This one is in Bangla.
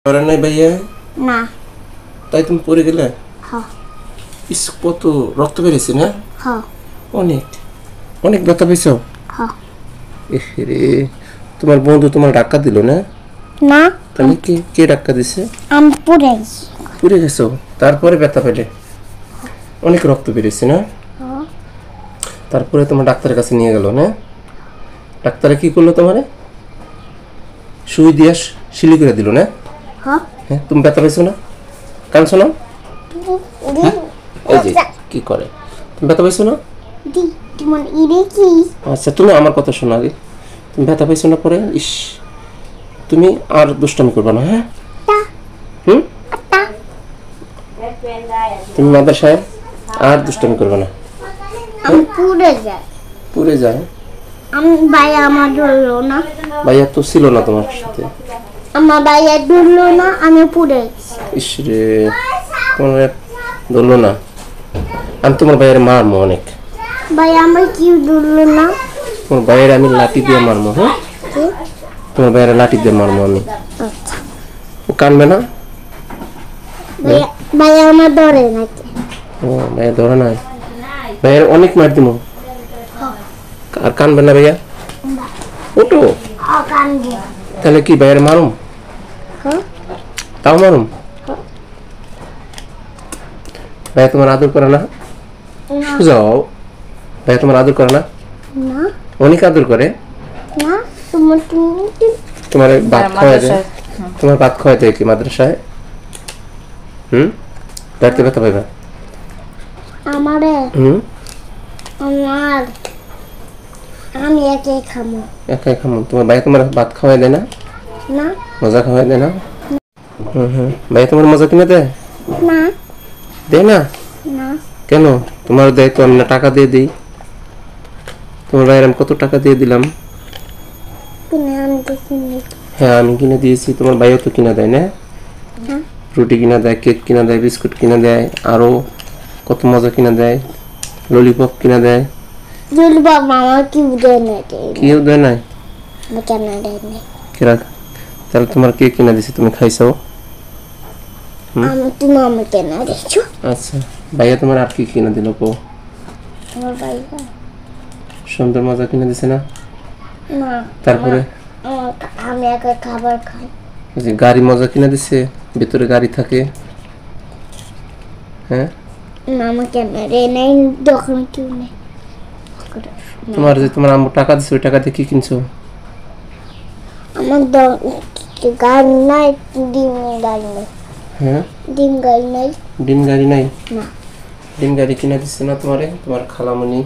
করে নাই ভাইয়া? না। তাই তুমি পড়ে গেলে? হ্যাঁ। ইস, কত রক্ত বেরিয়েছে না? হ্যাঁ। অনেক অনেক ব্যথা পেয়েছ? হ্যাঁ। রে, তোমার বন্ধু তোমার ধাক্কা দিল না? না। তাহলে কে কে ধাক্কা দিছে? আমি পড়ে গেছি। পড়ে গেছো, তারপরে ব্যথা পেলে? অনেক রক্ত বেরিয়েছে না? হ্যাঁ। তারপরে তোমার ডাক্তারের কাছে নিয়ে গেল না? ডাক্তারে কি করলো তোমারে? সুই দিয়ে শিলি করে দিল না? হ্যাঁ। হ্যাঁ, তুমি ব্যথা পেয়েছো না? কাঁদছো না? এই যে কি করে, তুমি ব্যথা পেয়েছো না? তোমার ইরে কি? আচ্ছা, তুমি আমার কথা শোনো আগে। তুমি ব্যথা পেয়েছো না? পরে ইস, তুমি আর দুষ্টামি করবে না, হ্যাঁ? হুম, তুমি মাদ্রাসায় আর দুষ্টামি করবে না। আমি পড়ে যাই। পুরে যায়? আমি ভাইয়া আমার ধরলো না। ভাইয়া তো ছিল না তোমার সাথে। আমার ভাইয়া ধরলো না, আমি পড়ে গেছি। ইস রে, তোমার ধরলো না। আমি তোমার ভাইয়ের মারমো অনেক। ভাইয়া আমার কি ধরলো না? তোমার ভাইয়ের আমি লাঠি দিয়ে মারমো, হ্যাঁ? তোমার ভাইয়ের লাঠি দিয়ে মারমো আমি। আচ্ছা। ও কানবে না? ভাইয়া আমার ধরে নাকি? ও, ভাইয়া ধরে নাই? ভাইয়ের অনেক মার দিব। আর কানবে না ভাইয়া? ওটো। তাহলে কি ভাইয়ের মারুম? তাও মারুম? ভাইয়া তোমার আদর করে না? যাও, ভাইয়া তোমার আদর করে না? না। অনেক আদর করে। না। তোমার তোমার ভাত খাওয়া দেয়? তোমার ভাত খাওয়া দেয় কি মাদ্রাসায়? বাড়িতে ব্যথা পাইবা? আমারে আমার আমি একাই খামো। একাই খামো? তোমার ভাই তোমার ভাত খাওয়াই দেয় না? না। মজা খাওয়াই দেয় না? ভাই তোমার মজা কিনে দেয়? না। দেয় না? না। কেন? তোমার দেয় তো, আমি না টাকা দিয়ে দিই। তোমার ভাইয়ের আমি কত টাকা দিয়ে দিলাম। হ্যাঁ, আমি কিনে দিয়েছি। তোমার ভাইও তো কিনে দেয় না? রুটি কিনা দেয়, কেক কিনা দেয়, বিস্কুট কিনা দেয়, আরো কত মজা কিনা দেয়, ললিপপ কিনা দেয়। কেউ দেয় নাই? তাহলে তোমার কে কিনা দিছে, তুমি খাইছো? আচ্ছা, ভাইয়া তোমার আর কি কিনা দিল? কো, সুন্দর মজা কিনে দিছে না? তারপরে আমি একা খাবার খাই। গাড়ি মজা কিনা দিছে, ভিতরে গাড়ি থাকে। হ্যাঁ, তোমার যে তোমার আম্মু টাকা দিছে, ওই টাকা দিয়ে কি কিনছো? আমার গাড়ি নাই, ডিম গাড়ি নাই। হ্যাঁ, ডিম গাড়ি নাই। ডিম গাড়ি নাই? না। ডিম গাড়ি কিনা দিচ্ছে না তোমারে তোমার খালামণি?